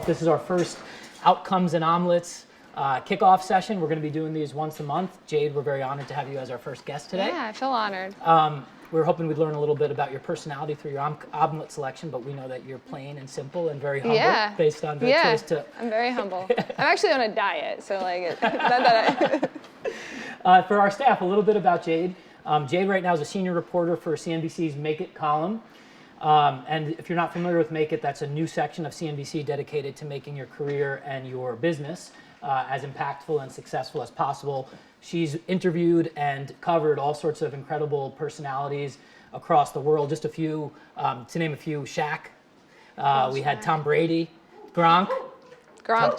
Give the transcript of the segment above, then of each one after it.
This is our first Outcomes and Omelettes kickoff session. We're going to be doing these once a month. Jade, we're very honored to have you as our first guest today. Yeah, I feel honored. We were hoping we'd learn a little bit about your personality through your omelette selection, but we know that you're plain and simple and very humble based on the choice to... I'm very humble. I'm actually on a diet, so like... For our staff, a little bit about Jade. Jade right now is a senior reporter for CNBC's Make It column. And if you're not familiar with Make It, that's a new section of CNBC dedicated to making your career and your business as impactful and successful as possible. She's interviewed and covered all sorts of incredible personalities across the world. Just a few, to name a few, Shaq. We had Tom Brady, Gronk.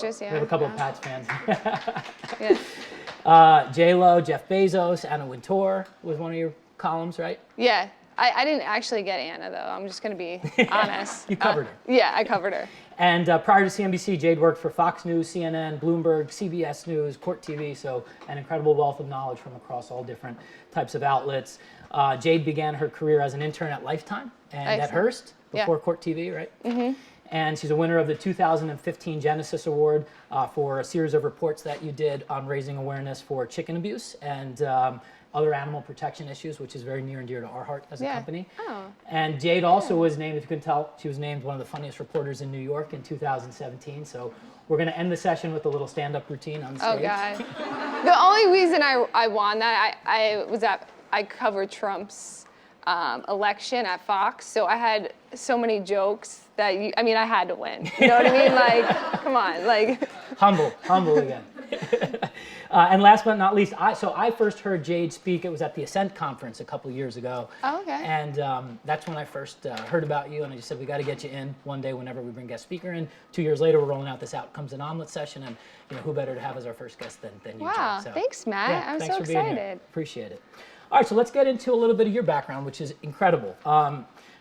Just, yeah. We have a couple of Pats fans. Yeah. J-Lo, Jeff Bezos, Anna Wintour was one of your columns, right? Yeah. I didn't actually get Anna, though. I'm just going to be honest. You covered her. Yeah, I covered her. And prior to CNBC, Jade worked for Fox News, CNN, Bloomberg, CBS News, Court TV, so an incredible wealth of knowledge from across all different types of outlets. Jade began her career as an intern at Lifetime and at Hearst before Court TV, right? Mm-hmm. And she's a winner of the 2015 Genesis Award for a series of reports that you did on raising awareness for chicken abuse and other animal protection issues, which is very near and dear to our heart as a company. Oh. And Jade also was named, if you can tell, she was named one of the funniest reporters in New York in 2017. So we're going to end the session with a little stand-up routine on stage. Oh, God. The only reason I won that, I covered Trump's election at Fox, so I had so many jokes that, I had to win. You know what I mean? Like, come on, like. Humble again. And last but not least, I first heard Jade speak. It was at the Ascent conference a couple years ago. Oh, okay. And that's when I first heard about you, and I just said, we got to get you in one day whenever we bring guest speaker in. 2 years later, we're rolling out this Outcomes and Omelet session, and who better to have as our first guest than you, Wow, Jade. So, thanks, Matt. I'm so excited. Appreciate it. All right, so let's get into a little bit of your background, which is incredible.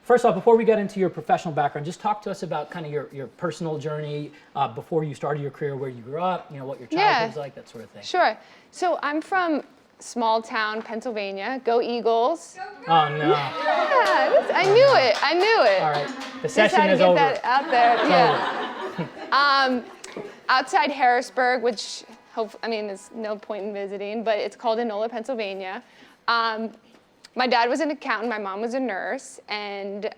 First off, before we get into your professional background, just talk to us about kind of your personal journey before you started your career, where you grew up, what your childhood was like, that sort of thing. Sure. So I'm from small town Pennsylvania. Go Eagles. Oh, no. Yeah, I knew it. All right, the session is over. Just had to get that out there. Yeah. Outside Harrisburg, which there's no point in visiting, but it's called Enola, Pennsylvania. My dad was an accountant, my mom was a nurse, and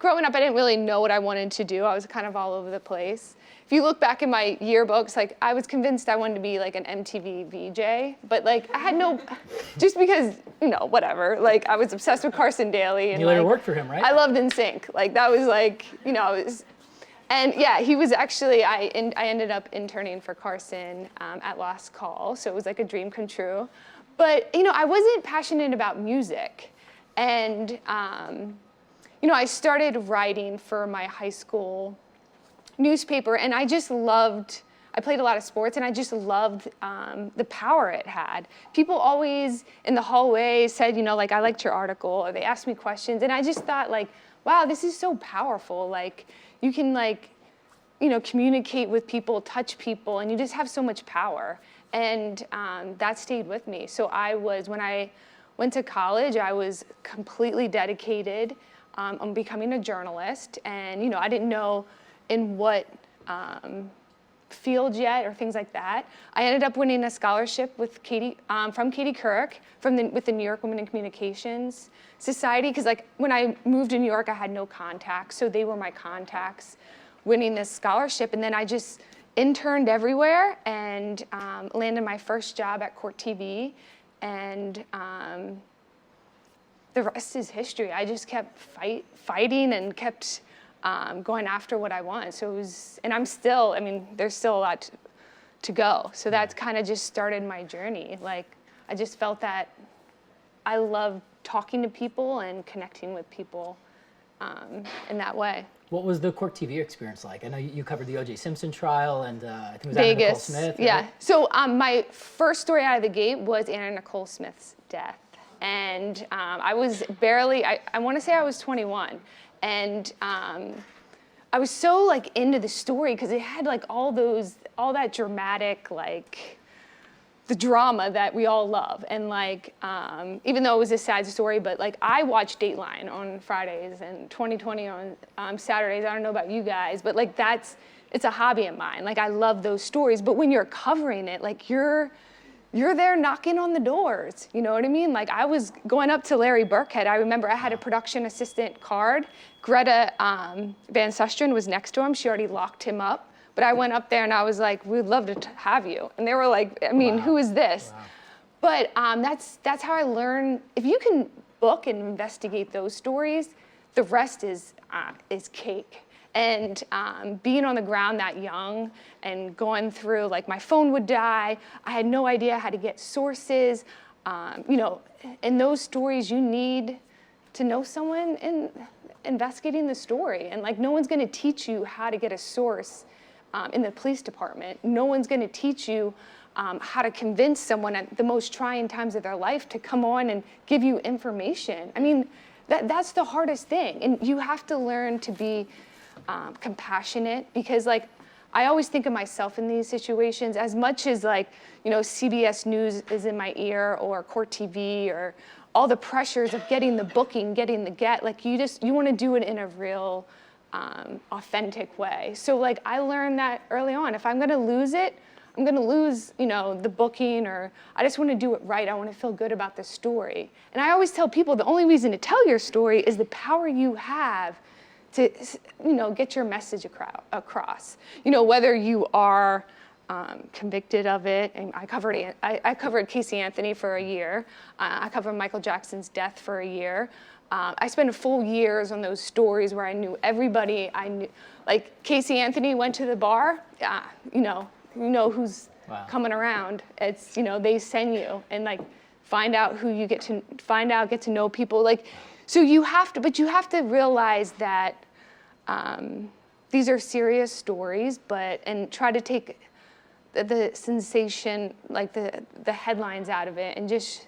growing up I didn't really know what I wanted to do. I was kind of all over the place. If you look back in my yearbooks, like I was convinced I wanted to be like an MTV VJ, but like I had no, just because, whatever, like I was obsessed with Carson Daly. And you later worked for him, right? I loved NSYNC. Like that was like, and yeah, he was actually, I ended up interning for Carson at Last Call, so it was like a dream come true. But, I wasn't passionate about music. And, I started writing for my high school newspaper, and I played a lot of sports, and I just loved the power it had. People always in the hallway said, I liked your article, or they asked me questions, and I just thought, like, wow, this is so powerful. Like, you can, communicate with people, touch people, and you just have so much power. And that stayed with me. So when I went to college, I was completely dedicated on becoming a journalist. And, I didn't know in what field yet or things like that. I ended up winning a scholarship with from Katie Couric with the New York Women in Communications Society. Because when I moved to New York, I had no contacts. So they were my contacts winning this scholarship. And then I just interned everywhere and landed my first job at Court TV, and the rest is history. I just kept fighting and kept going after what I wanted. So it was, and I'm still, there's still a lot to go. So that's kind of just started my journey. Like, I just felt that I love talking to people and connecting with people, in that way. What was the Court TV experience like? I know you covered the O.J. Simpson trial, and I think it was Anna Nicole Vegas. Smith. Right? Yeah. So my first story out of the gate was Anna Nicole Smith's death. And I was barely, I want to say I was 21. And I was so like into the story because it had like all that dramatic, like the drama that we all love. And like, even though it was a sad story, but like I watched Dateline on Fridays and 2020 on Saturdays. I don't know about you guys, but like it's a hobby of mine. Like I love those stories, but when you're covering it, like you're there knocking on the doors, you know what I mean? Like I was going up to Larry Burkhead. I remember I had a production assistant card. Greta Van Susteren was next to him. She already locked him up. But I went up there and I was like, we'd love to have you. And they were like, I mean, who is this? Wow. But that's how I learned. If you can book and investigate those stories, the rest is cake. And being on the ground that young and going through, like my phone would die. I had no idea how to get sources. You know, in those stories, you need to know someone in investigating the story. And like no one's gonna teach you how to get a source in the police department. No one's gonna teach you how to convince someone at the most trying times of their life to come on and give you information. I mean, that's the hardest thing. And you have to learn to be compassionate, because like I always think of myself in these situations as much as like, you know, CBS News is in my ear or Court TV or all the pressures of getting the booking, getting the get, like you want to do it in a real authentic way. So like I learned that early on. If I'm going to lose it, I'm going to lose, you know, the booking, or I just want to do it right. I want to feel good about the story. And I always tell people the only reason to tell your story is the power you have to, you know, get your message across. You know, whether you are convicted of it, and I covered Casey Anthony for a year. I covered Michael Jackson's death for a year. I spent a full years on those stories where I knew everybody. I knew, like Casey Anthony went to the bar. You know who's coming around. It's, you know, they send you and like find out who you get to know people. Like, so you have to realize that these are serious stories, and try to take the sensation, like the headlines out of it, and just.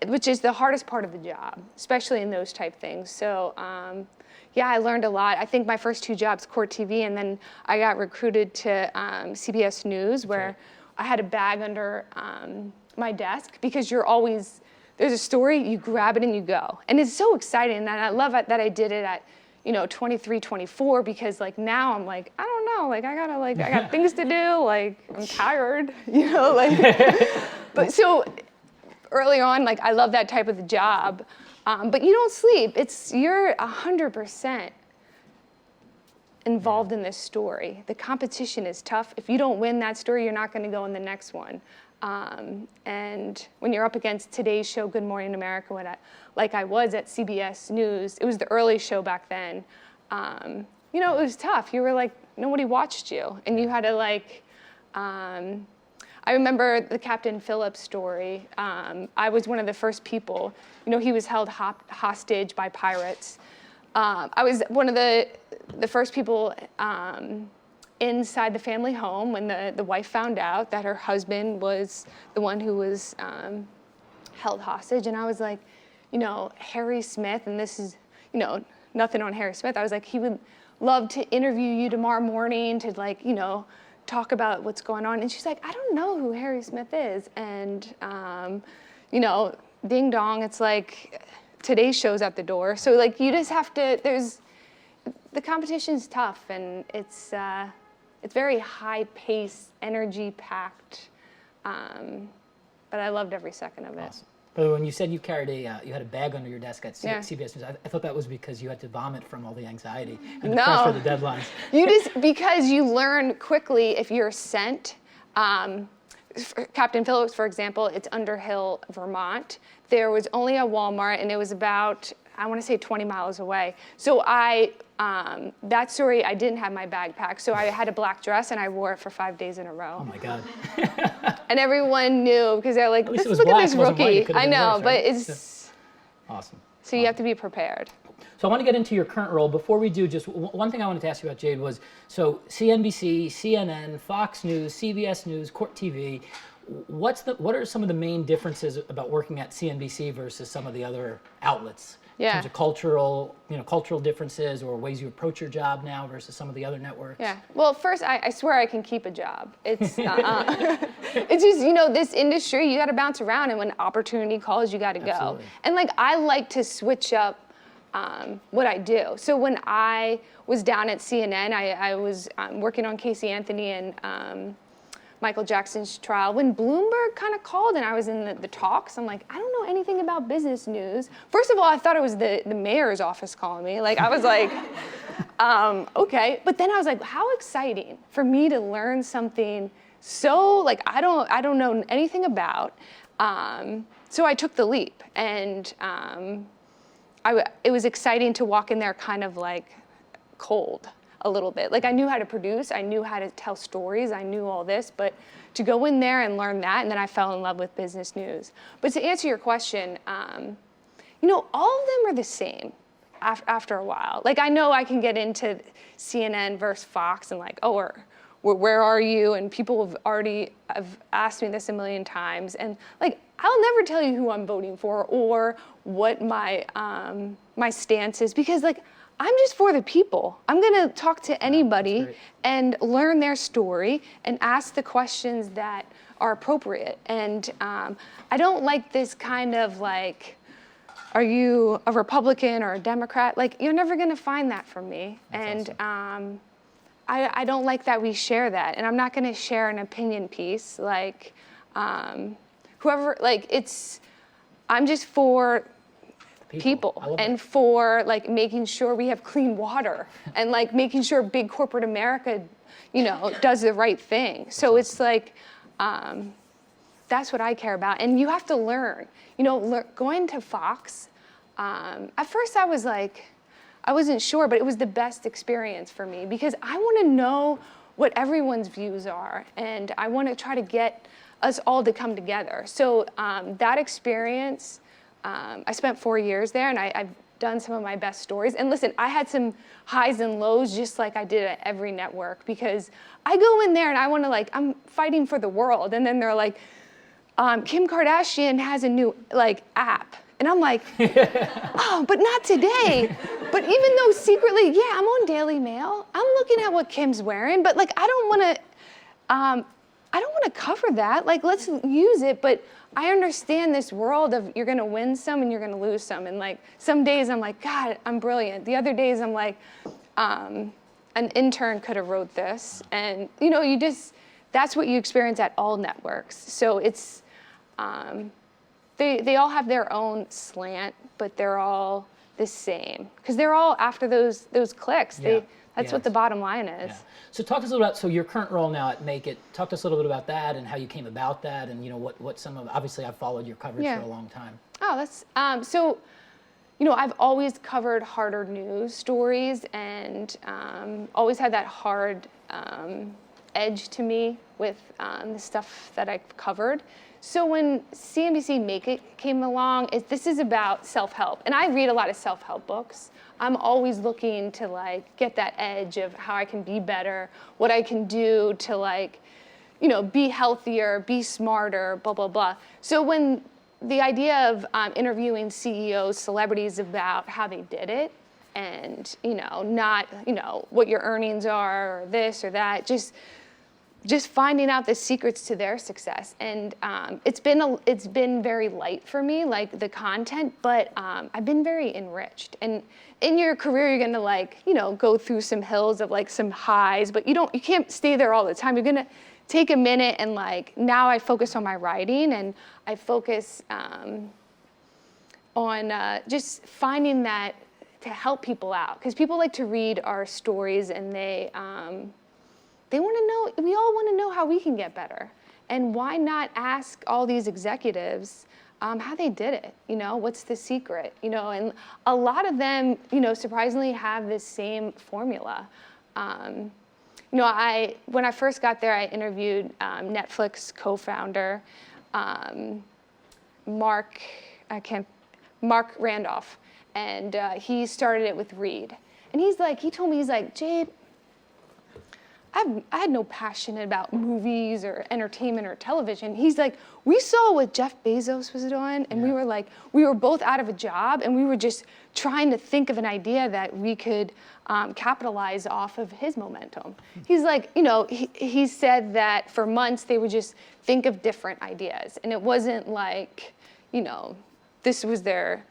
Which is the hardest part of the job, especially in those type things. So, yeah, I learned a lot. I think my first two jobs, Court TV, and then I got recruited to CBS News, where I had a bag under my desk, because there's a story, you grab it and you go. And it's so exciting, and I love it that I did it at, you know, 23, 24, because like now I'm like, I don't know, like I got things to do, like I'm tired, you know, like, but so, early on, like I love that type of the job, but you don't sleep. You're 100% involved in this story. The competition is tough. If you don't win that story, you're not going to go in the next one. And when you're up against Today's Show, Good Morning America, like I was at CBS News, it was the early show back then. You know, it was tough. You were like, nobody watched you, and you had to like. I remember the Captain Phillips story. I was one of the first people, you know, he was held hostage by pirates. I was one of the first people inside the family home when the wife found out that her husband was the one who was held hostage. And I was like, you know, Harry Smith, and this is, you know, nothing on Harry Smith. I was like, he would love to interview you tomorrow morning to like, you know, talk about what's going on. And she's like, I don't know who Harry Smith is. And, you know, ding dong, it's like Today's Show's at the door. So like, you just have to, the competition's tough, and it's very high pace, energy packed. But I loved every second of it. Awesome. By the way, when you said you carried you had a bag under your desk at CBS News, I thought that was because you had to vomit from all the anxiety and the pressure of the deadlines. Because you learn quickly if you're sent. Captain Phillips, for example, it's Underhill, Vermont. There was only a Walmart, and it was about, I want to say 20 miles away. So that story, I didn't have my bag packed. So I had a black dress, and I wore it for 5 days in a row. Oh my God. And everyone knew, because they're like, look at this rookie. I know, but it's awesome. So you have to be prepared. So I want to get into your current role. Before we do, just one thing I wanted to ask you about, Jade, was so CNBC, CNN, Fox News, CBS News, Court TV. What are some of the main differences about working at CNBC versus some of the other outlets? In terms of cultural differences or ways you approach your job now versus some of the other networks? Yeah. Well, first, I swear I can keep a job. It's it's just, this industry, you got to bounce around, and when opportunity calls, you got to go. Absolutely. And I like to switch up what I do. So when I was down at CNN, I was working on Casey Anthony and Michael Jackson's trial. When Bloomberg kind of called and I was in the talks, I'm like, I don't know anything about business news. First of all, I thought it was the mayor's office calling me. I was like, okay. But then I was like, how exciting for me to learn something so I don't know anything about. So I took the leap, and it was exciting to walk in there kind of cold a little bit. I knew how to produce, I knew how to tell stories, I knew all this, but to go in there and learn that, and then I fell in love with business news. But to answer your question, all of them are the same after a while. I know I can get into CNN versus Fox and where are you? And people have asked me this a million times, and I'll never tell you who I'm voting for or what my stance is, because I'm just for the people. I'm gonna talk to anybody and learn their story and ask the questions that are appropriate. And I don't like this kind of are you a Republican or a Democrat? You're never gonna find that from me. That's and awesome. I don't like that we share that. And I'm not gonna share an opinion piece. Whoever, I'm just for people and for making sure we have clean water and making sure big corporate America, does the right thing. So it's that's what I care about. And you have to learn, going to Fox. At first I wasn't sure, but it was the best experience for me because I want to know what everyone's views are, and I want to try to get us all to come together. So that experience, I spent 4 years there, and I've done some of my best stories. And listen, I had some highs and lows just like I did at every network, because I go in there and I want to I'm fighting for the world. And then they're like, Kim Kardashian has a new app. And I'm like, oh, but not today. But even though secretly, yeah, I'm on Daily Mail. I'm looking at what Kim's wearing, but I don't want to cover that. Let's use it. But I understand this world of you're going to win some and you're going to lose some. And some days I'm like, God, I'm brilliant. The other days I'm like, an intern could have wrote this. And that's what you experience at all networks. So it's, they all have their own slant, but they're all the same because they're all after those clicks. Yeah. That's what the bottom line is. Yeah. So talk to us a little about your current role now at Make It. Talk to us a little bit about that and how you came about that, and what some of. Obviously, I've followed your coverage for a long time. Oh, that's so. I've always covered harder news stories, and always had that hard edge to me with the stuff that I've covered. So when CNBC Make It came along, this is about self-help, and I read a lot of self-help books. I'm always looking to get that edge of how I can be better, what I can do to be healthier, be smarter, blah, blah, blah. So when the idea of interviewing CEOs, celebrities about how they did it, and not what your earnings are or this or that, just finding out the secrets to their success. And it's been very light for me, the content, but I've been very enriched. And in your career, you're gonna go through some hills of some highs, but you can't stay there all the time. You're gonna take a minute and now I focus on my writing, and I focus on just finding that to help people out. Because people like to read our stories, and they want to know, we all want to know how we can get better. And why not ask all these executives how they did it? What's the secret? And a lot of them, surprisingly have this same formula. When I first got there, I interviewed Netflix co-founder Mark Randolph. and he started it with Reed. And he told me, Jade, I had no passion about movies or entertainment or television. He's like, we saw what Jeff Bezos was doing, and we were both out of a job, and we were just trying to think of an idea that we could capitalize off of his momentum. He's like, he said that for months they would just think of different ideas, and it wasn't like, this was their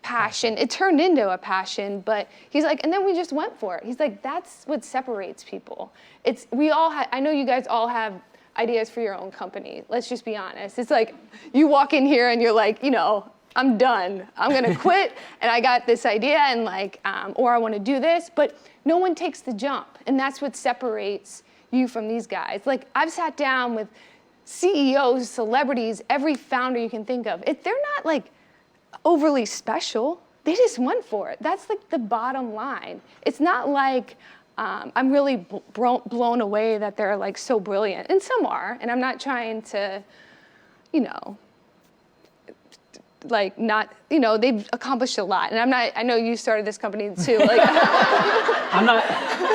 passion. It turned into a passion, but he's like, and then we just went for it. He's like, that's what separates people. I know you guys all have ideas for your own company. Let's just be honest. It's like, you walk in here and you're like, I'm done. I'm gonna quit, and I got this idea, and or I wanna do this, but no one takes the jump, and that's what separates you from these guys. Like, I've sat down with CEOs, celebrities, every founder you can think of. They're not overly special. They just went for it. That's the bottom line. It's not like I'm really blown away that they're so brilliant, and some are, and I'm not trying to, they've accomplished a lot, and I know you started this company too.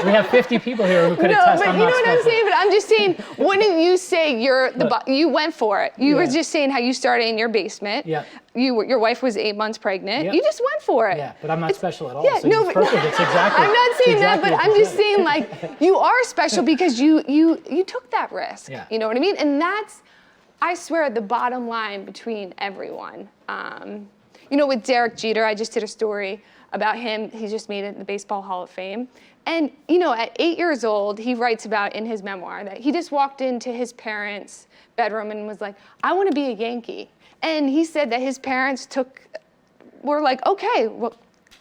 We have 50 people here who could attest. But you know what I'm saying? But I'm just saying, wouldn't you say you went for it? You were just saying how you started in your basement. Yeah. Your wife was 8 months pregnant. Yep. You just went for it. Yeah, but I'm not special at all. Yeah, so no, it's perfect. It's exactly. I'm not saying that, but I'm just saying saying you are special because you took that risk. Yeah. You know what I mean? And that's, I swear, the bottom line between everyone. With Derek Jeter, I just did a story about him. He just made it in the Baseball Hall of Fame. And, at 8 years old, he writes about in his memoir that he just walked into his parents' bedroom and was like, I want to be a Yankee. And he said that his parents were like, okay, well,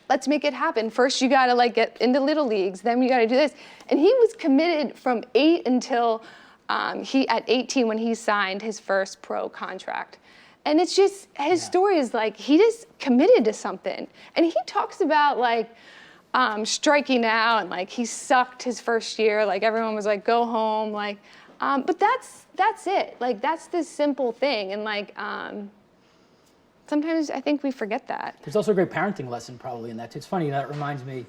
let's make it happen. First, you got to get into little leagues. Then you got to do this. And he was committed from 8 until at 18 when he signed his first pro contract. And it's just, his story is he just committed to something. And he talks about striking out, and he sucked his first year. Everyone was like, go home. But that's it. That's the simple thing. And sometimes I think we forget that. There's also a great parenting lesson probably in that too. It's funny, that reminds me.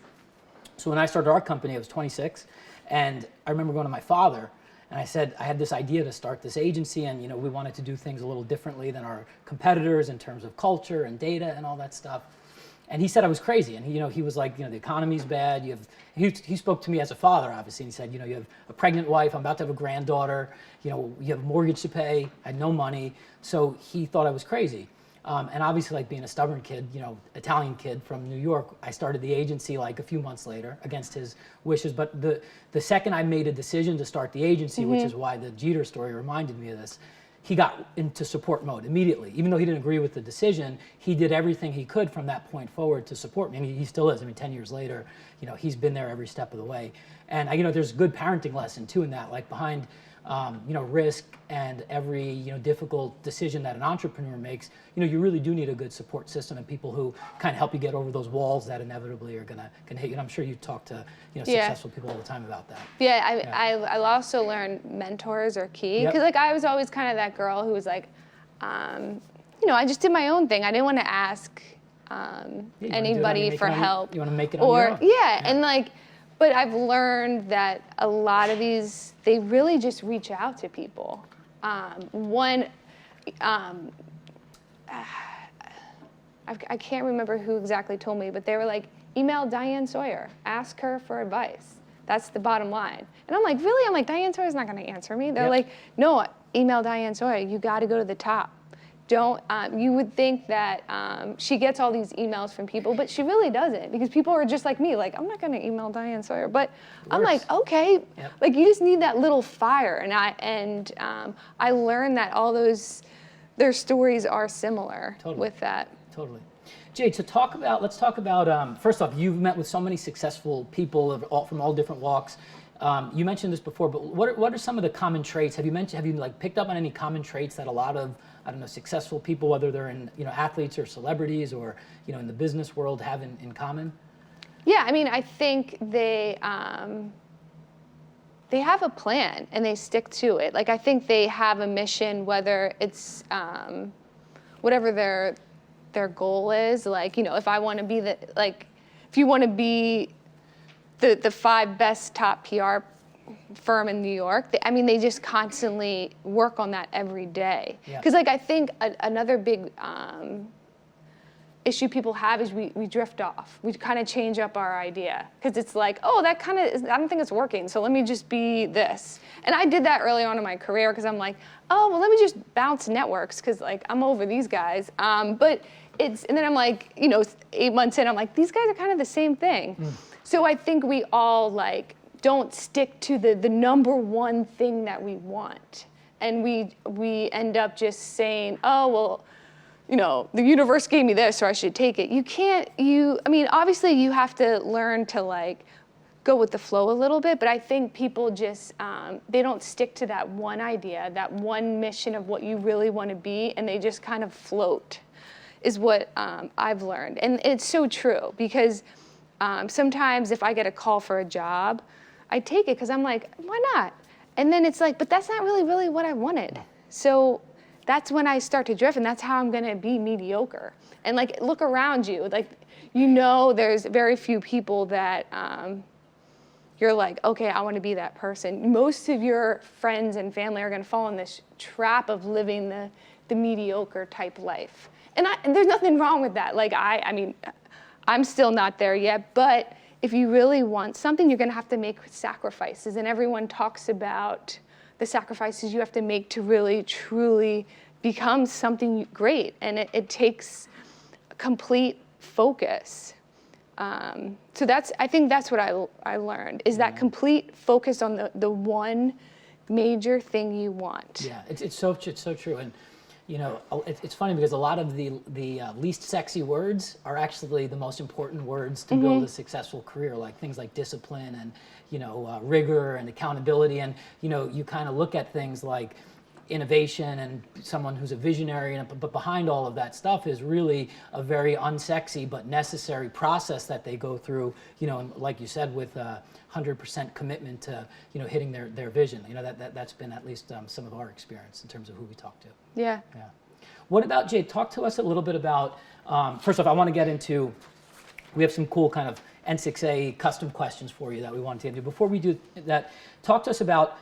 So when I started our company, I was 26, and I remember going to my father, and I said, I had this idea to start this agency, and we wanted to do things a little differently than our competitors in terms of culture and data and all that stuff. And he said I was crazy, and he was like, the economy's bad. He spoke to me as a father, obviously, and he said, you have a pregnant wife. I'm about to have a granddaughter. You have a mortgage to pay. I had no money, so he thought I was crazy. And obviously, being a stubborn kid, Italian kid from New York, I started the agency a few months later against his wishes. But the second I made a decision to start the agency, which is why the Jeter story reminded me of this, he got into support mode immediately. Even though he didn't agree with the decision, he did everything he could from that point forward to support me. And he still is. 10 years later, he's been there every step of the way. And there's a good parenting lesson too in that, behind risk and every difficult decision that an entrepreneur makes, you really do need a good support system and people who kind of help you get over those walls that inevitably are gonna hit you. And I'm sure you talk to successful people all the time about that. I also learned mentors are key, because I was always kind of that girl who was I just did my own thing. I didn't want to ask anybody for help. You want to make it on your own. And but I've learned that a lot of these, they really just reach out to people. I can't remember who exactly told me, but they were like, email Diane Sawyer, ask her for advice. That's the bottom line. And I'm like, really? I'm like, Diane Sawyer's not going to answer me. They're like, no, email Diane Sawyer. You got to go to the top. You would think that she gets all these emails from people, but she really doesn't, because people are just like me, I'm not going to email Diane Sawyer, but I'm like, okay, you just need that little fire. And I learned that all their stories are similar with that. Totally. Jade, let's talk about, first off, you've met with so many successful people from all different walks. You mentioned this before, but what are some of the common traits? Have you picked up on any common traits that a lot of, successful people, whether they're in, athletes or celebrities or, in the business world, have in common? Yeah, I think they have a plan and they stick to it. I think they have a mission, whether it's whatever their goal is. Like, you know, if I want to be if you want to be the 5 best top PR firm in New York, they just constantly work on that every day. Because I think another big issue people have is we drift off. We kind of change up our idea because it's like, oh, that kind of I don't think it's working, so let me just be this. And I did that early on in my career because I'm like, oh, well, let me just bounce networks because like I'm over these guys. And then I'm like, 8 months in, I'm like, these guys are kind of the same thing. So I think we all like don't stick to the number one thing that we want, and we end up just saying, oh, well, the universe gave me this, so I should take it. You can't, obviously you have to learn to like go with the flow a little bit, but I think people just, they don't stick to that one idea, that one mission of what you really want to be, and they just kind of float, is what I've learned. And it's so true, because sometimes if I get a call for a job, I take it because I'm like, why not? And then it's like, but that's not really what I wanted. So that's when I start to drift, and that's how I'm gonna be mediocre. And like, look around you, like, there's very few people that you're like, okay, I wanna be that person. Most of your friends and family are gonna fall in this trap of living the mediocre type life. And there's nothing wrong with that. Like, I'm still not there yet, but if you really want something, you're gonna have to make sacrifices. And everyone talks about the sacrifices you have to make to really, truly become something great. And it takes complete focus. So I think that's what I learned, is that complete focus on the one major thing you want. Yeah, it's so true. And it's funny because a lot of the least sexy words are actually the most important words to build a successful career, like things like discipline and rigor and accountability. And you kind of look at things like innovation and someone who's a visionary, but behind all of that stuff is really a very unsexy but necessary process that they go through, and like you said, with 100% commitment to hitting their vision. That's been at least some of our experience in terms of who we talk to. Yeah. What about, Jade? Talk to us a little bit about, first off, I want to get into, we have some cool kind of N6A custom questions for you that we want to get into. Before we do that, talk to us about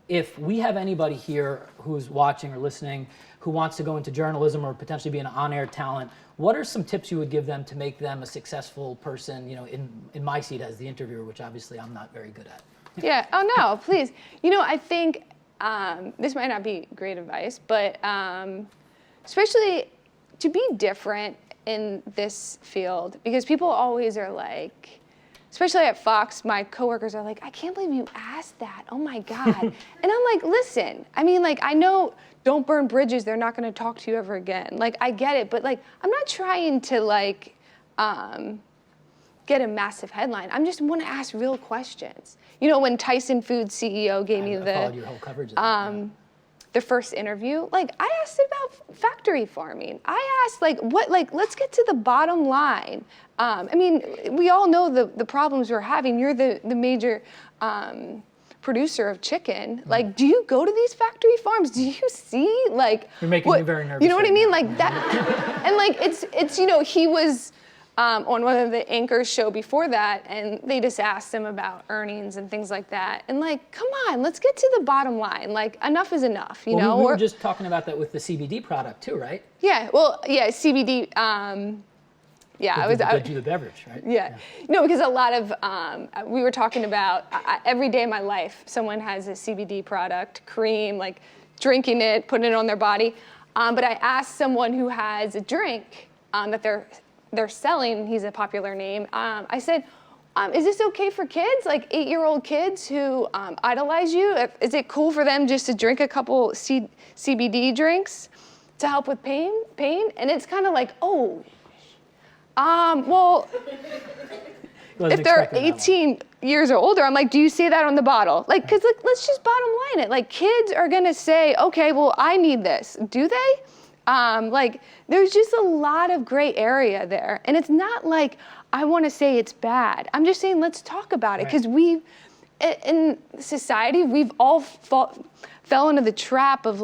if we have anybody here who's watching or listening who wants to go into journalism or potentially be an on-air talent, what are some tips you would give them to make them a successful person, in my seat as the interviewer, which obviously I'm not very good at? Yeah, oh no, please. I think this might not be great advice, but especially to be different in this field, because people always are like, especially at Fox, my coworkers are like, I can't believe you asked that. Oh my God. And I'm like, listen, I know don't burn bridges. They're not going to talk to you ever again. Like, I get it. But like, I'm not trying to get a massive headline. I just want to ask real questions. When Tyson Foods CEO gave me followed your whole coverage of that, the first interview, I asked about factory farming. I asked let's get to the bottom line. We all know the problems we're having. You're the major producer of chicken. Like, do you go to these factory farms? Do you see You're making me very nervous. You know what I mean? Like that, and it's he was on one of the anchors show before that, and they just asked him about earnings and things like that. And come on, let's get to the bottom line. Enough is enough, We were just talking about that with the CBD product too, right? Yeah, well, yeah, CBD, I do the beverage, right? Yeah. No, because a lot of, we were talking about every day of my life, someone has a CBD product, cream, drinking it, putting it on their body. But I asked someone who has a drink that they're selling, he's a popular name. I said, is this okay for kids, 8-year-old kids who idolize you? Is it cool for them just to drink a couple CBD drinks to help with pain? And it's kind of like, well, if they're 18 years or older, I'm like, do you see that on the bottle? Because let's just bottom line it. Kids are gonna say, okay, well, I need this. Do they? There's just a lot of gray area there. And it's not like I want to say it's bad. I'm just saying let's talk about it, because in society, we've all fell into the trap of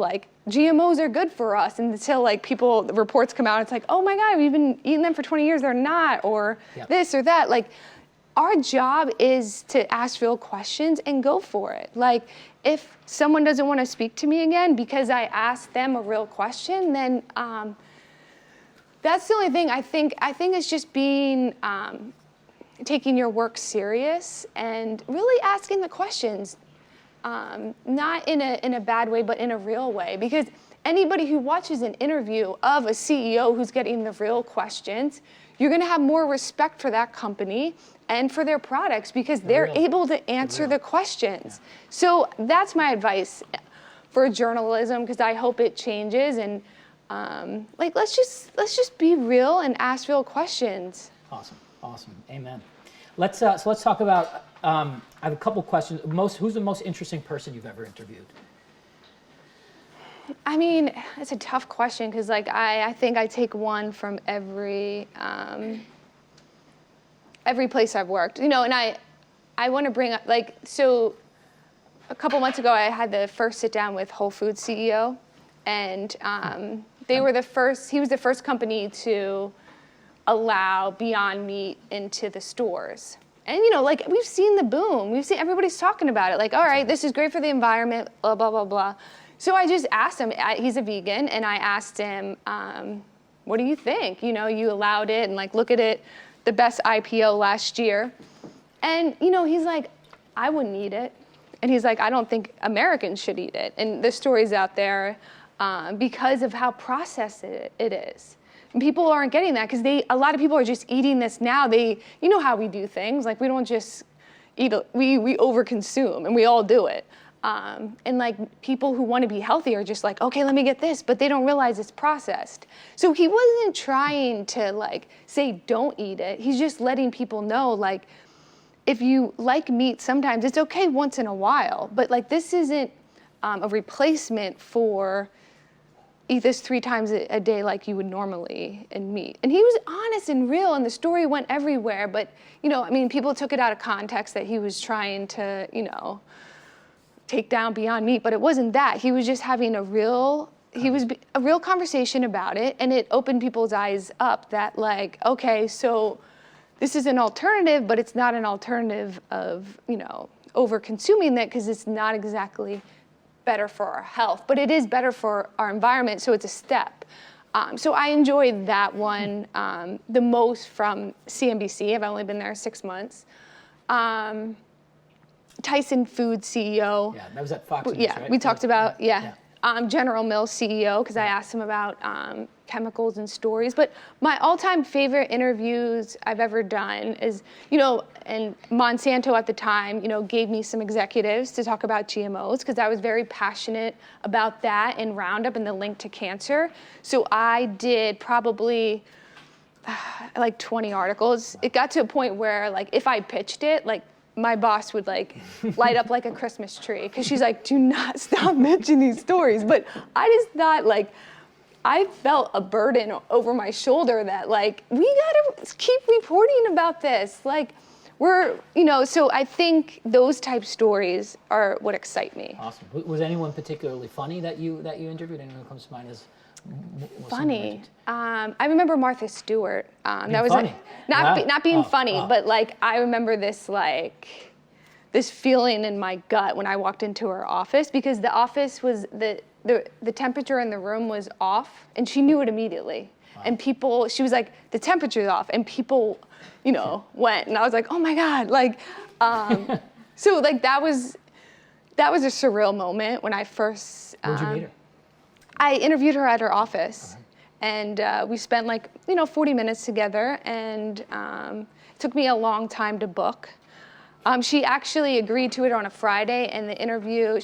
GMOs are good for us, until like the reports come out, it's like, oh my God, we've been eating them for 20 years, they're not, or this or that. Like, our job is to ask real questions and go for it. Like, if someone doesn't want to speak to me again because I asked them a real question, then that's the only thing. I think it's just being, taking your work serious and really asking the questions, not in a bad way, but in a real way. Because anybody who watches an interview of a CEO who's getting the real questions, you're going to have more respect for that company and for their products, because they're able to answer the questions. Yeah. So that's my advice for journalism, because I hope it changes. And like, let's just be real and ask real questions. Awesome. Amen. Let's talk about. I have a couple questions. Who's the most interesting person you've ever interviewed? I mean, it's a tough question, because like I think I take one from every place I've worked, and I want to bring up, like, so a couple months ago I had the first sit down with Whole Foods CEO, and he was the first company to allow Beyond Meat into the stores. And like, we've seen the boom, everybody's talking about it, like, all right, this is great for the environment, blah, blah, blah, blah. So I just asked him, he's a vegan, and I asked him, what do you think? You allowed it, and like, look at it, the best IPO last year. And he's like, I wouldn't eat it. And he's like, I don't think Americans should eat it. And the story's out there because of how processed it is. And people aren't getting that, because a lot of people are just eating this now. How we do things, like, we don't just eat, we overconsume, and we all do it. And like, people who want to be healthy are just like, okay, let me get this, but they don't realize it's processed. So he wasn't trying to like say don't eat it. He's just letting people know, like, if you like meat, sometimes it's okay once in a while, but like, this isn't a replacement for eat this 3 times a day like you would normally in meat. And he was honest and real, and the story went everywhere, but people took it out of context that he was trying to, take down Beyond Meat, but it wasn't that. He was just having a real conversation about it, and it opened people's eyes up that, like, okay, so this is an alternative, but it's not an alternative of, over consuming that, because it's not exactly better for our health, but it is better for our environment, so it's a step. So I enjoyed that one the most from CNBC. I've only been there 6 months. Tyson Foods CEO. Yeah, that was at Fox News, yeah, right? we talked about, General Mills CEO, because I asked him about chemicals and stories. But my all-time favorite interviews I've ever done is, and Monsanto at the time, gave me some executives to talk about GMOs, because I was very passionate about that and Roundup and the link to cancer. So I did probably like 20 articles. It got to a point where, like, if I pitched it, like, my boss would like light up like a Christmas tree, because she's like, do not stop mentioning these stories. But I just thought, like, I felt a burden over my shoulder that, like, we gotta keep reporting about this. Like, so I think those type stories are what excite me. Awesome. Was anyone particularly funny that you interviewed? Anyone who comes to mind as funny? I remember Martha Stewart. That was funny. Not being funny, but like, I remember this feeling in my gut when I walked into her office, because the office was the temperature in the room was off, and she knew it immediately. Wow. And she was like, the temperature's off, and people, went, and I was like, oh my God, like, so like, that was a surreal moment when I first. Where'd you meet her? I interviewed her at her office, and we spent 40 minutes together, and it took me a long time to book. She actually agreed to it on a Friday, and the interview,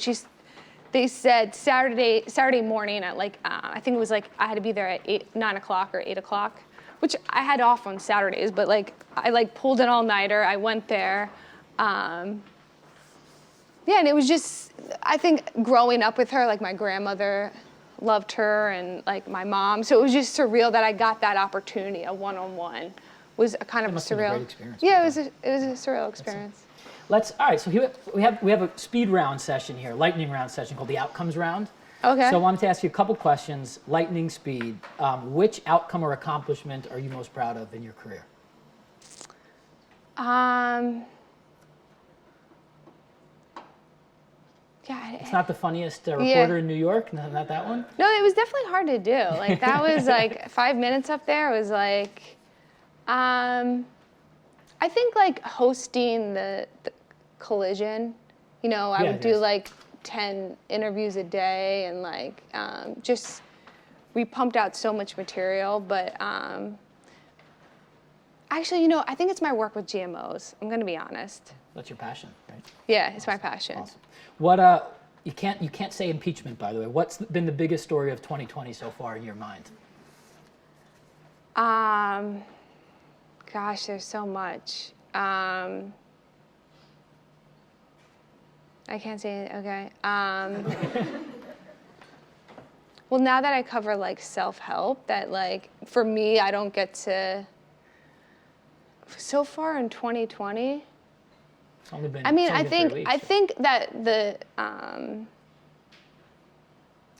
they said Saturday morning at I think it was I had to be there at 9 o'clock or 8 o'clock, which I had off on Saturdays, but I pulled an all-nighter. I went there. And it was just, I think growing up with her, my grandmother loved her, and my mom. So it was just surreal that I got that opportunity, a one-on-one. Was a kind of must surreal. Have been a great experience. Yeah, it was a surreal experience. All right. So here we have a speed round session here, lightning round session called the Outcomes round. Okay. So I wanted to ask you a couple questions, lightning speed. Which outcome or accomplishment are you most proud of in your career? Yeah. It's not the funniest reporter in New York, not that one? No, it was definitely hard to do. Like that was like 5 minutes up there was like, I think like hosting the collision, you know, I would do like 10 interviews a day and like just, we pumped out so much material, but actually, you know, I think it's my work with GMOs. I'm going to be honest. That's your passion, right? Yeah, it's my passion. Awesome. What you can't say impeachment, by the way. What's been the biggest story of 2020 so far in your mind? Gosh, there's so much. I can't say it. Okay. Well, now that I cover like self-help, that like for me, I don't get to. So far in 2020. It's only been, I mean, I think that the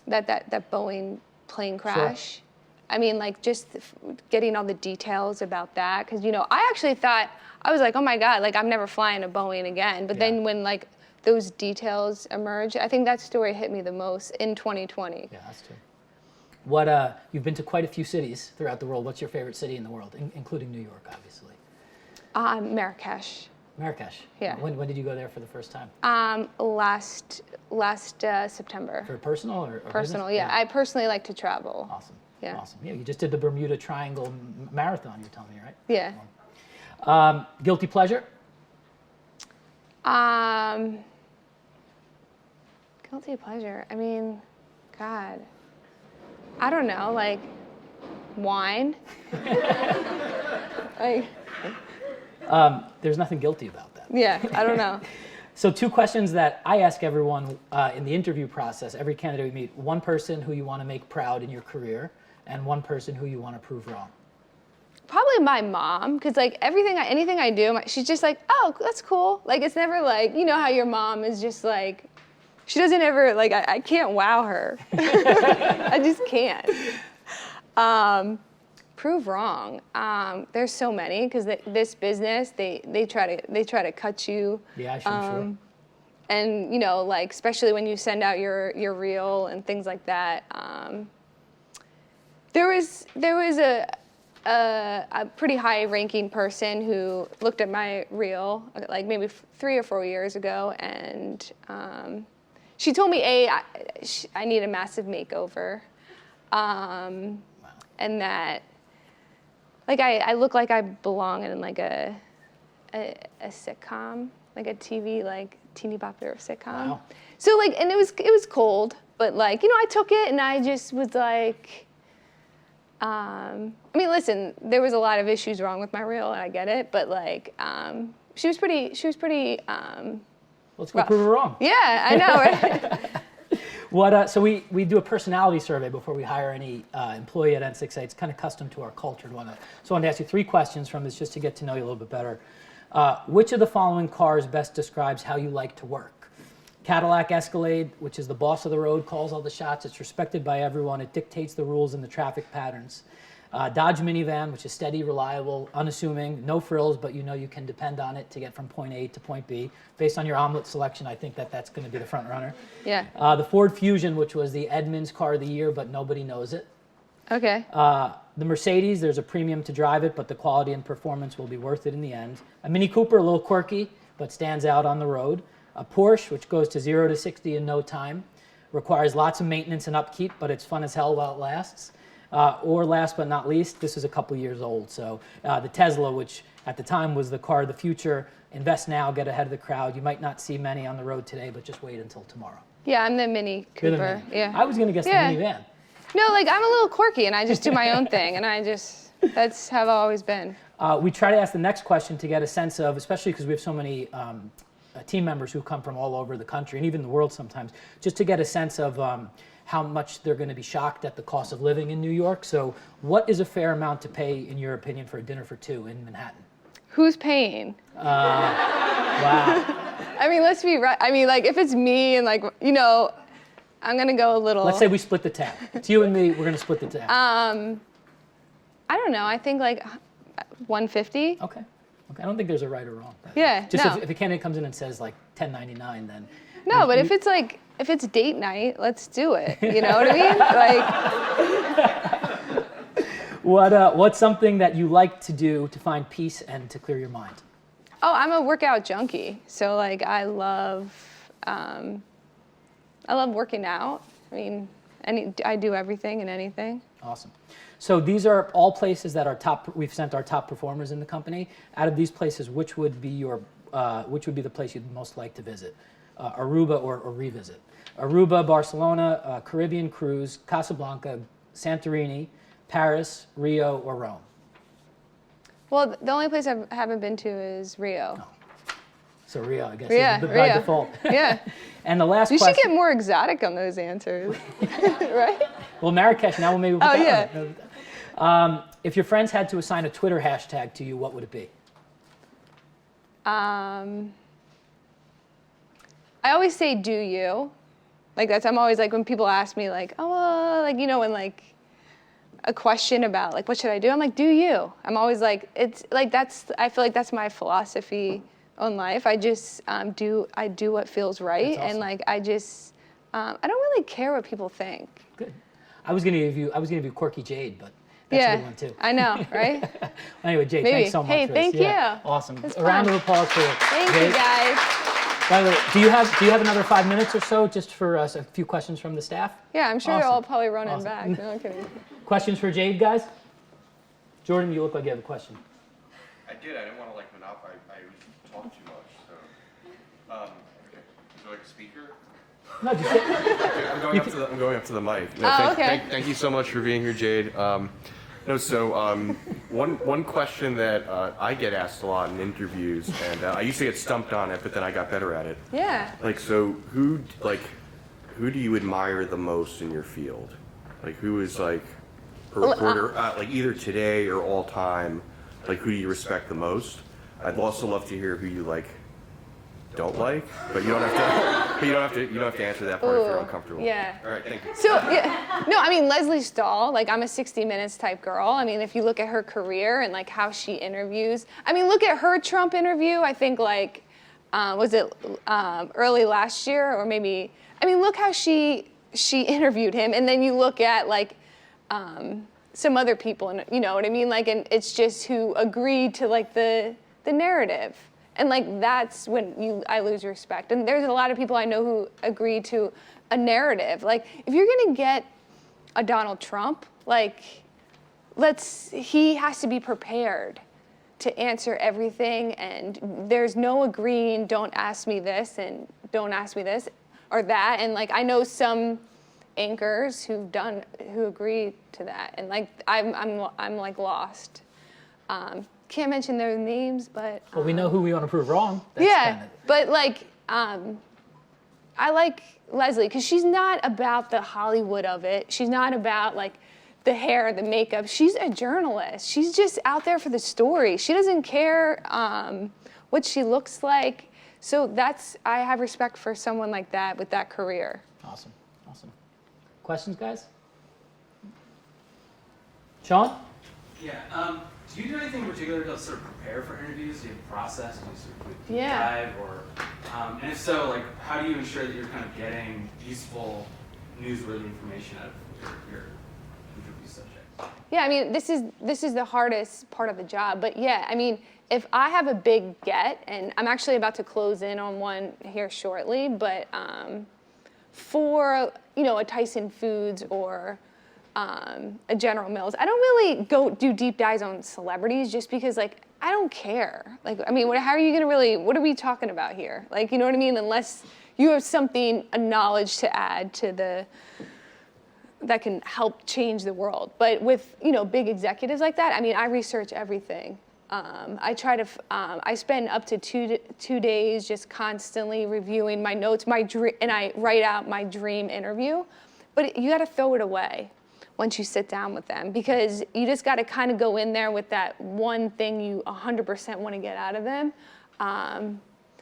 that Boeing plane crash. Sure. I mean, like just getting all the details about that, because you know, I actually thought I was like, oh my God, like I'm never flying a Boeing again. But then when like those details emerged, I think that story hit me the most in 2020. Yeah, that's true. What you've been to quite a few cities throughout the world. What's your favorite city in the world, including New York, obviously? Marrakesh. Marrakesh. Yeah. When did you go there for the first time? Last September. For personal or personal? Business? Yeah, I personally like to travel. Awesome. Yeah. Awesome. Yeah, you just did the Bermuda Triangle Marathon. You're telling me, right? Yeah. Guilty pleasure? Guilty pleasure. I mean, God, I don't know. Like wine. Like. There's nothing guilty about that. Yeah, I don't know. So 2 questions that I ask everyone in the interview process, every candidate we meet. One person who you want to make proud in your career, and one person who you want to prove wrong. Probably my mom, because like anything I do, she's just like, oh, that's cool. Like it's never like, you know how your mom is just like, she doesn't ever, like, I can't wow her. I just can't. Prove wrong. There's so many, because this business, they try to cut you. Yeah, sure. And you know, like especially when you send out your reel and things like that. There was a pretty high-ranking person who looked at my reel like maybe 3 or 4 years ago, and she told me I need a massive makeover, and that. Like I look like I belong in like a sitcom, like a TV like teeny bopper sitcom. Wow. So like, and it was cold, but like, you know, I took it and I just was like, I mean, listen, there was a lot of issues wrong with my reel, and I get it, but like, she was pretty. Let's go prove her wrong. Yeah, I know, right? So we do a personality survey before we hire any employee at N6A. It's kind of custom to our culture and whatnot. So I wanted to ask you 3 questions from this just to get to know you a little bit better. Which of the following cars best describes how you like to work? Cadillac Escalade, which is the boss of the road, calls all the shots. It's respected by everyone. It dictates the rules and the traffic patterns. Dodge minivan, which is steady, reliable, unassuming, no frills, but you know you can depend on it to get from point A to point B. Based on your omelet selection, I think that's going to be the front runner. Yeah. The Ford Fusion, which was the Edmunds car of the year, but nobody knows it. Okay. The Mercedes, there's a premium to drive it, but the quality and performance will be worth it in the end. A Mini Cooper, a little quirky, but stands out on the road. A Porsche, which goes to 0 to 60 in no time. Requires lots of maintenance and upkeep, but it's fun as hell while it lasts. Or last but not least, this is a couple years old, so the Tesla, which at the time was the car of the future. Invest now, get ahead of the crowd. You might not see many on the road today, but just wait until tomorrow. Yeah, I'm the Mini Cooper. The Mini. Yeah. I was going to guess the minivan. No, like I'm a little quirky, and I just do my own thing, and that's how I've always been. We try to ask the next question to get a sense of, especially because we have so many team members who come from all over the country and even the world sometimes, just to get a sense of how much they're going to be shocked at the cost of living in New York. So what is a fair amount to pay, in your opinion, for a dinner for 2 in Manhattan? Who's paying? Wow. I mean, let's be right. I mean, like, if it's me and, like, you know, I'm gonna go a little. Let's say we split the tab. It's you and me. We're gonna split the tab. I don't know. I think like 150. Okay. I don't think there's a right or wrong. Yeah. Just no. if a candidate comes in and says like 1099, then. No, but if it's date night, let's do it. You know what I mean? Like. What's something that you like to do to find peace and to clear your mind? Oh, I'm a workout junkie. So like I love working out. I mean, I do everything and anything. Awesome. So these are all places that are we've sent our top performers in the company. Out of these places, which would be the place you'd most like to visit? Aruba or revisit? Aruba, Barcelona, Caribbean cruise, Casablanca, Santorini, Paris, Rio, or Rome? Well, the only place I haven't been to is Rio. Oh. So Rio, I guess, Yeah, is by Rio. default. Yeah. And the last You question. should get more exotic on those answers, right? Well, Marrakesh, now we'll maybe put Oh, that yeah. on. If your friends had to assign a Twitter hashtag to you, what would it be? I always say, do you. Like I'm always like, when people ask me like, oh, like, you know, when like a question about like, what should I do? I'm like, do you. I'm always like, it's like, I feel like that's my philosophy on life. I just do what feels right. That's awesome. And like, I don't really care what people think. Good. I was gonna give you Quirky Jade, but that's a good one too. I know, right? Anyway, Jade, Maybe. thanks so much Hey, for thank this. Yeah, you. awesome. It's A round fun. of applause for Thank Jade. you, guys. By the way, do you have another 5 minutes or so just for a few questions from the staff? Yeah, I'm sure they're Awesome. all probably running Awesome. back. No, I'm kidding. Questions for Jade, guys? Jordan, you look like you have a question. I did. I didn't want to like monopolize. I talk too much. So, okay. Is there like a speaker? No, just I'm going up to the mic. No, Oh, okay. Thank you so much for being here, Jade. One question that I get asked a lot in interviews, and I used to get stumped on it, but then I got better at it. Yeah. Like, so who do you admire the most in your field? Like, who is like a reporter, like either today or all time? Like, who do you respect the most? I'd also love to hear who you like don't like, but you don't have to. But you don't have to answer that part if you're uncomfortable. Yeah. All right, thank you. So, yeah, no, I mean, Leslie Stahl, like, I'm a 60 Minutes type girl. I mean, if you look at her career and, like, how she interviews, I mean, look at her Trump interview, I think, like, was it early last year or maybe, I mean, look how she interviewed him, and then you look at, like, some other people, and you know what I mean? Like, and it's just who agreed to, like, the narrative. And like that's when I lose respect. And there's a lot of people I know who agree to a narrative. Like if you're gonna get a Donald Trump, like he has to be prepared to answer everything. And there's no agreeing. Don't ask me this and don't ask me this or that. And like I know some anchors who agree to that. And like I'm like lost. Can't mention their names, but well, we know who we want to prove wrong. That's yeah, but like I like Leslie because she's not about the Hollywood of it. She's not about like the hair, the makeup. She's a journalist. She's just out there for the story. She doesn't care what she looks like. So I have respect for someone like that with that career. Awesome. Questions, guys? Sean? Yeah. Do you do anything in particular to sort of prepare for interviews? Do you have a process? Do you sort of do a deep Yeah. dive? Or, and if so, like, how do you ensure that you're kind of getting useful, newsworthy information out of your interview subject? Yeah, I mean, this is the hardest part of the job. But yeah, I mean, if I have a big get, and I'm actually about to close in on one here shortly, but for, a Tyson Foods or a General Mills, I don't really go do deep dives on celebrities just because, like, I don't care. Like, I mean, how are you gonna what are we talking about here? Like, you know what I mean? Unless you have a knowledge to add to that can help change the world. But with, big executives like that, I mean, I research everything. I spend up to two days just constantly reviewing my notes, and I write out my dream interview. But you got to throw it away once you sit down with them, because you just got to kind of go in there with that one thing you 100% want to get out of them.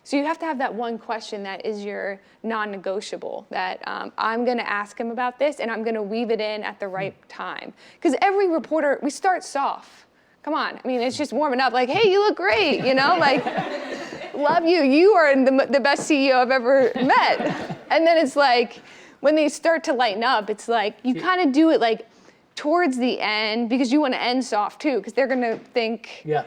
So you have to have that one question that is your non-negotiable, that I'm going to ask him about this, and I'm going to weave it in at the right time. Because every reporter, we start soft. Come on. I mean, it's just warming up, like, hey, you look great, you know? Like, love you. You are the best CEO I've ever met. And then it's like, when they start to lighten up, it's like, you kind of do it like towards the end, because you want to end soft too, because they're going to think, Yeah.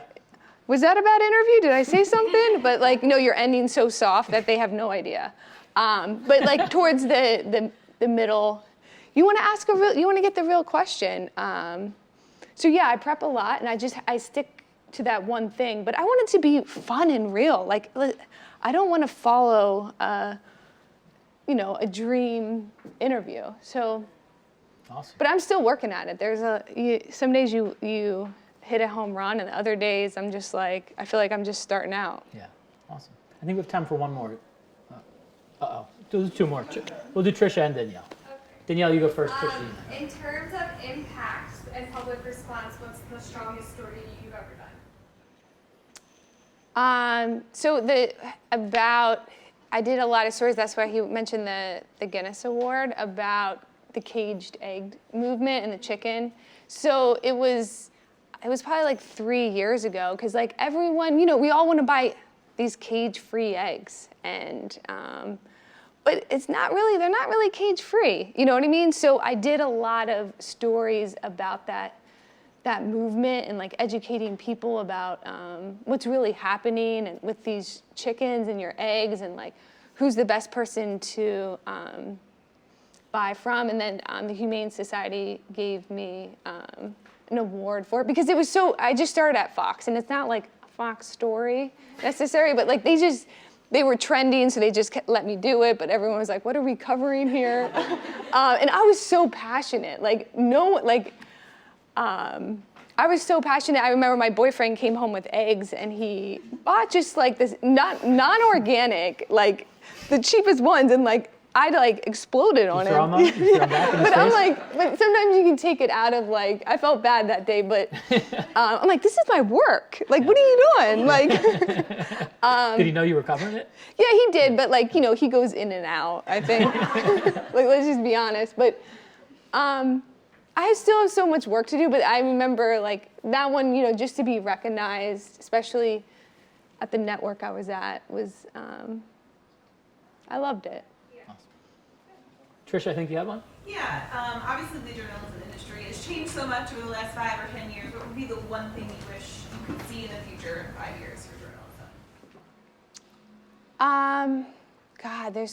was that a bad interview? Did I say something? But like, no, you're ending so soft that they have no idea. But like towards the middle, you want to ask you want to get the real question. So yeah, I prep a lot, and I stick to that one thing. But I want it to be fun and real. Like, I don't want to follow, a dream interview. So, Awesome. but I'm still working at it. Some days you hit a home run, and the other days I'm just like, I feel like I'm just starting out. Yeah, awesome. I think we have time for one more. Do two more. We'll do Trisha and Danielle. Okay. Danielle, you go first. Trisha, you go. In terms of impact and public response, what's the strongest story you've ever done? I did a lot of stories. That's why he mentioned the Guinness Award about the caged egg movement and the chicken. So it was probably like 3 years ago, because like everyone, we all want to buy these cage-free eggs, and but they're not really cage-free. You know what I mean? So I did a lot of stories about that movement, and like educating people about what's really happening and with these chickens and your eggs, and like who's the best person to buy from. And then the Humane Society gave me an award for it, because it was I just started at Fox, and it's not like a Fox story necessarily, but like they were trending, so they just let me do it. But everyone was like, what are we covering here? And I was so passionate, I was so passionate. I remember my boyfriend came home with eggs, and he bought just like this non-organic, like the cheapest ones, and like I like exploded on him. But I'm like, but sometimes you can take it out of like, I felt bad that day, but I'm like, this is my work. Like, what are you doing? Like, did he know you were covering it? Yeah, he did, but like, he goes in and out, I think. Like, let's just be honest. But I still have so much work to do, but I remember like that one, just to be recognized, especially at the network I was at, was, I loved it. Trish, I think you have one? Yeah, obviously the journalism industry has changed so much over the last 5 or 10 years. What would be the one thing you wish you could see in the future in 5 years for journalism? God, there's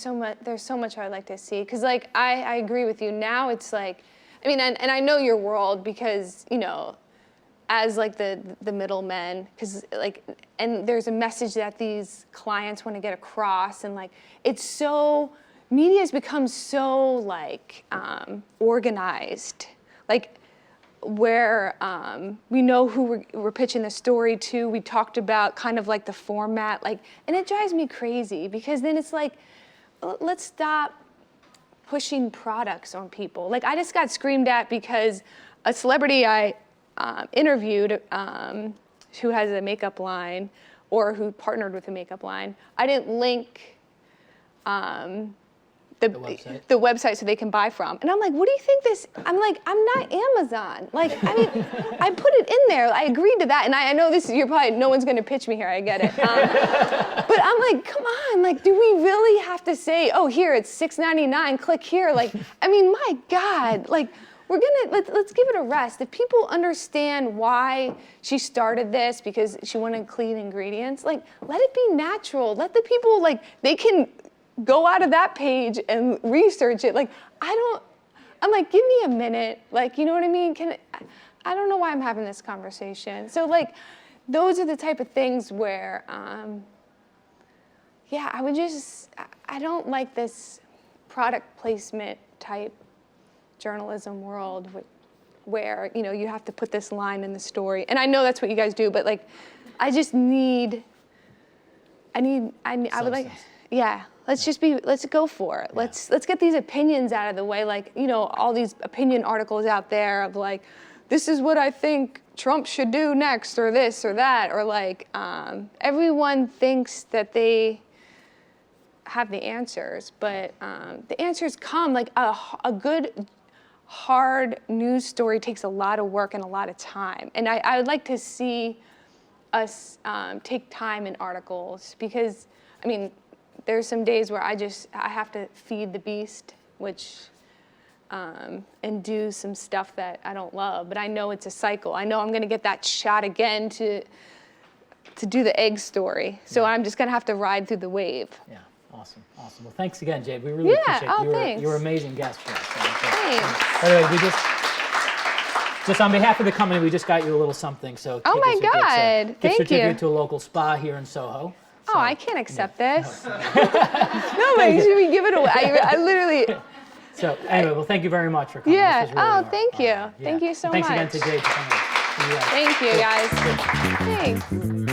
so much I'd like to see. Because like, I agree with you. Now it's like, I mean, and I know your world, because, as like the middlemen, because like, and there's a message that these clients want to get across, and like, it's so, media has become so like organized, like where we know who we're pitching the story to. We talked about kind of like the format, like, and it drives me crazy, because then it's like, let's stop pushing products on people. Like, I just got screamed at because a celebrity I interviewed who has a makeup line, or who partnered with a makeup line, I didn't link the website so they can buy from. And I'm like, what do you think this, I'm like, I'm not Amazon. Like, I mean, I put it in there. I agreed to that. And I know this, no one's going to pitch me here. I get it. But I'm like, come on. Like, do we really have to say, oh, here, it's $6.99, click here. Like, I mean, my God, like, let's give it a rest. If people understand why she started this, because she wanted clean ingredients, like, let it be natural. Let the people, like, they can go out of that page and research it. Like, I'm like, give me a minute. Like, you know what I mean? I don't know why I'm having this conversation. So like, those are the type of things where, yeah, I don't like this product placement type journalism world where, you have to put this line in the story. And I know that's what you guys do, but like, I would like, yeah. Let's go for it. Yeah. Let's get these opinions out of the way. Like, all these opinion articles out there of like, this is what I think Trump should do next, or this or that, or like, everyone thinks that have the answers, but the answers come. Like a good, hard news story takes a lot of work and a lot of time. And I would like to see us take time in articles, because, I mean, there's some days where I have to feed the beast, which, and do some stuff that I don't love, but I know it's a cycle. I know I'm gonna get that shot again to do the egg story. So I'm just gonna have to ride through the wave. Yeah, awesome. Well, thanks again, Jade. We really appreciate it. Thanks. You were an amazing guest for us. Thanks. By the way, we just on behalf of the company, we just got you a little something. So Oh my tickets, God, gift thank certificate you. to a local spa here in Soho. Oh, I can't accept this. No, but should we give it away? I literally. So anyway, well, thank you very much for coming. Yeah. This was really Thank you. Thank you so Thanks much. again to Jade for coming. Thank you, guys. Thanks.